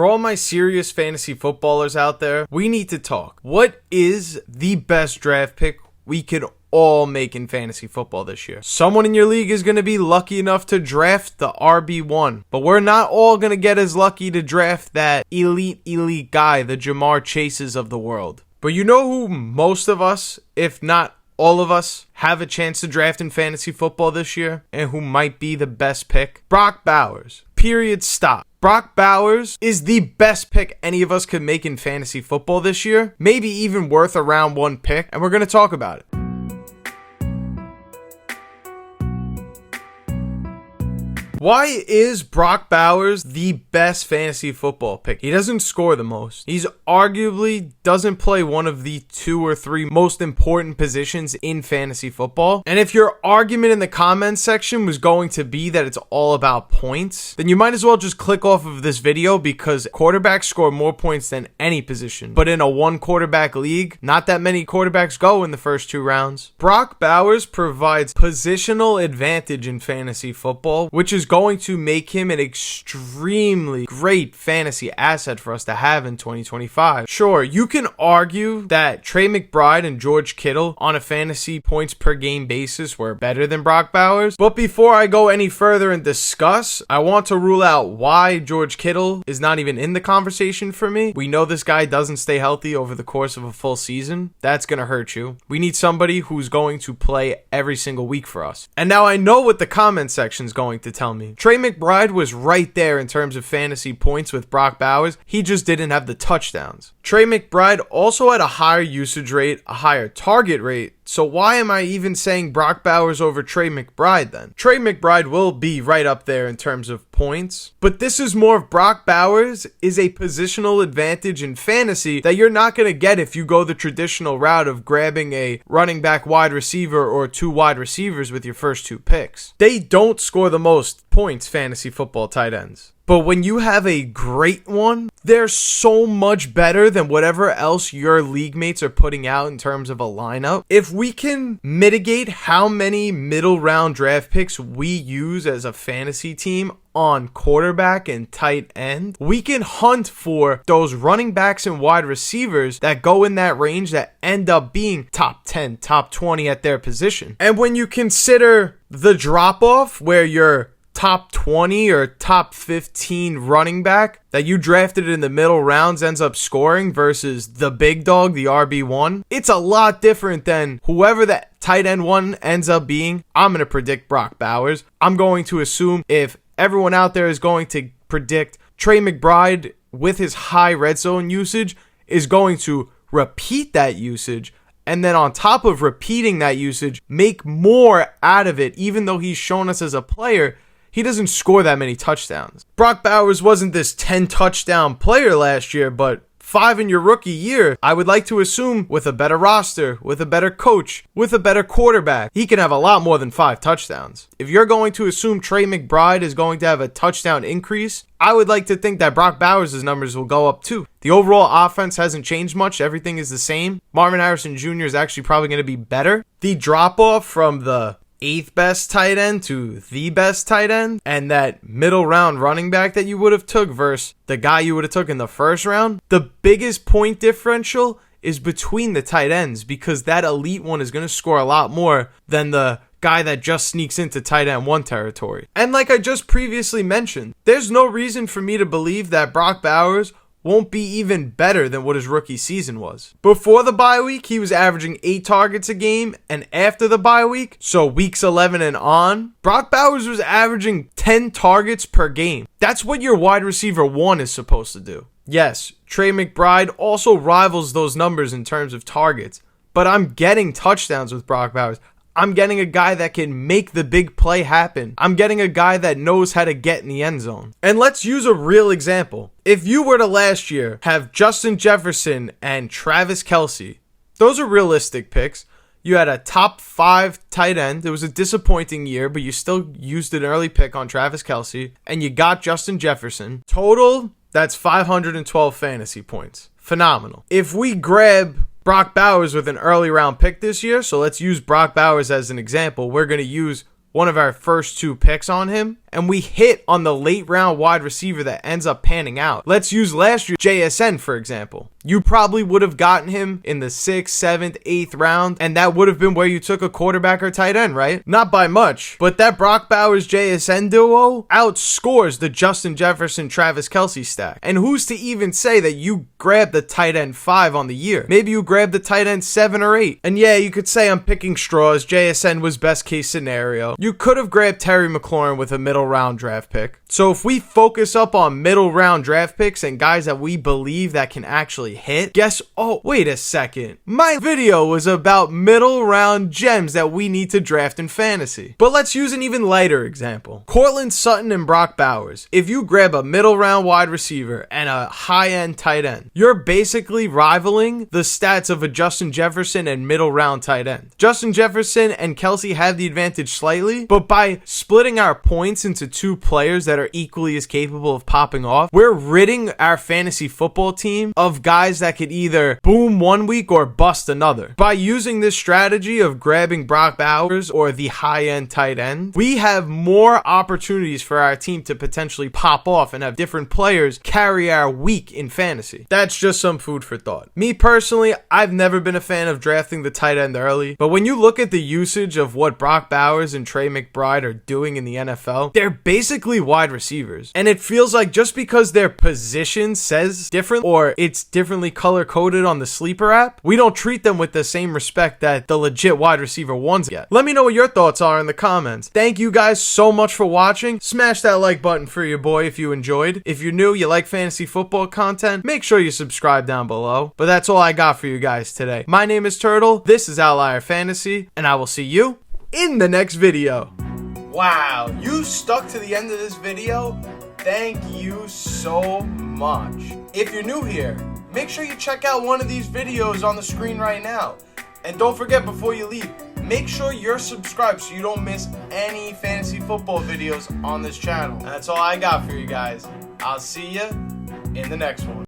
For all my serious fantasy footballers out there, we need to talk. What is the best draft pick we could all make in fantasy football this year? Someone in your league is going to be lucky enough to draft the RB1, but we're not all going to get as lucky to draft that elite guy, the Jamar Chases of the world. But you know who most of us, if not all of us, have a chance to draft in fantasy football this year, and who might be the best pick? Brock Bowers. Period. Stop. Brock Bowers is the best pick any of us could make in fantasy football this year, maybe even worth a round one pick, and we're going to talk about it. Why is Brock Bowers the best fantasy football pick? He doesn't score the most. He's arguably doesn't play one of the 2 or 3 most important positions in fantasy football. And if your argument in the comments section was going to be that it's all about points, then you might as well just click off of this video, because quarterbacks score more points than any position. But in a 1 quarterback league, not that many quarterbacks go in the first 2 rounds. Brock Bowers provides positional advantage in fantasy football, which is going to make him an extremely great fantasy asset for us to have in 2025. Sure, you can argue that Trey McBride and George Kittle on a fantasy points per game basis were better than Brock Bowers, but before I go any further and discuss, I want to rule out why George Kittle is not even in the conversation for me. We know this guy doesn't stay healthy over the course of a full season. That's going to hurt you. We need somebody who's going to play every single week for us. And now I know what the comment section is going to tell me. Trey McBride was right there in terms of fantasy points with Brock Bowers. He just didn't have the touchdowns. Trey McBride also had a higher usage rate, a higher target rate. So why am I even saying Brock Bowers over Trey McBride then? Trey McBride will be right up there in terms of points, but this is more of Brock Bowers is a positional advantage in fantasy that you're not going to get if you go the traditional route of grabbing a running back wide receiver or 2 wide receivers with your first 2 picks. They don't score the most points, fantasy football tight ends. But when you have a great one, they're so much better than whatever else your league mates are putting out in terms of a lineup. If we can mitigate how many middle round draft picks we use as a fantasy team on quarterback and tight end, we can hunt for those running backs and wide receivers that go in that range that end up being top 10, top 20 at their position. And when you consider the drop off where you're top 20 or top 15 running back that you drafted in the middle rounds ends up scoring versus the big dog, the RB1, it's a lot different than whoever that tight end one ends up being. I'm going to predict Brock Bowers. I'm going to assume if everyone out there is going to predict Trey McBride with his high red zone usage is going to repeat that usage, and then on top of repeating that usage, make more out of it, even though he's shown us as a player he doesn't score that many touchdowns. Brock Bowers wasn't this 10 touchdown player last year, but 5 in your rookie year, I would like to assume with a better roster, with a better coach, with a better quarterback, he can have a lot more than 5 touchdowns. If you're going to assume Trey McBride is going to have a touchdown increase, I would like to think that Brock Bowers' numbers will go up too. The overall offense hasn't changed much. Everything is the same. Marvin Harrison Jr. is actually probably going to be better. The drop-off from the 8th best tight end to the best tight end, and that middle round running back that you would have took versus the guy you would have took in the first round, the biggest point differential is between the tight ends, because that elite one is going to score a lot more than the guy that just sneaks into tight end 1 territory. And like I just previously mentioned, there's no reason for me to believe that Brock Bowers won't be even better than what his rookie season was. Before the bye week, he was averaging 8 targets a game, and after the bye week, so weeks 11 and on, Brock Bowers was averaging 10 targets per game. That's what your wide receiver 1 is supposed to do. Yes, Trey McBride also rivals those numbers in terms of targets, but I'm getting touchdowns with Brock Bowers. I'm getting a guy that can make the big play happen. I'm getting a guy that knows how to get in the end zone. And let's use a real example. If you were to last year have Justin Jefferson and Travis Kelce, those are realistic picks. You had a top 5 tight end. It was a disappointing year, but you still used an early pick on Travis Kelce, and you got Justin Jefferson. Total, that's 512 fantasy points. Phenomenal. If we grab Brock Bowers with an early round pick this year, so let's use Brock Bowers as an example. We're going to use one of our first 2 picks on him, and we hit on the late round wide receiver that ends up panning out. Let's use last year's JSN, for example. You probably would have gotten him in the 6th, 7th, 8th round, and that would have been where you took a quarterback or tight end, right? Not by much, but that Brock Bowers JSN duo outscores the Justin Jefferson Travis Kelce stack. And who's to even say that you grabbed the tight end 5 on the year? Maybe you grabbed the tight end 7 or 8. And yeah, you could say I'm picking straws. JSN was best case scenario. You could have grabbed Terry McLaurin with a middle round draft pick. So if we focus up on middle round draft picks and guys that we believe that can actually hit, oh, wait a second. My video was about middle round gems that we need to draft in fantasy. But let's use an even lighter example. Cortland Sutton and Brock Bowers. If you grab a middle round wide receiver and a high end tight end, you're basically rivaling the stats of a Justin Jefferson and middle round tight end. Justin Jefferson and Kelce have the advantage slightly, but by splitting our points into 2 players that are equally as capable of popping off, we're ridding our fantasy football team of guys that could either boom one week or bust another. By using this strategy of grabbing Brock Bowers or the high-end tight end, we have more opportunities for our team to potentially pop off and have different players carry our week in fantasy. That's just some food for thought. Me personally, I've never been a fan of drafting the tight end early, but when you look at the usage of what Brock Bowers and Trey McBride are doing in the NFL, they're basically wide receivers. And it feels like just because their position says different or it's differently color-coded on the Sleeper app, we don't treat them with the same respect that the legit wide receiver ones get. Let me know what your thoughts are in the comments. Thank you guys so much for watching. Smash that like button for your boy if you enjoyed. If you're new, you like fantasy football content, make sure you subscribe down below. But that's all I got for you guys today. My name is Turtle, this is Outlier Fantasy, and I will see you in the next video. Wow, you stuck to the end of this video? Thank you so much. If you're new here, make sure you check out one of these videos on the screen right now. And don't forget, before you leave, make sure you're subscribed so you don't miss any fantasy football videos on this channel. And that's all I got for you guys. I'll see you in the next one.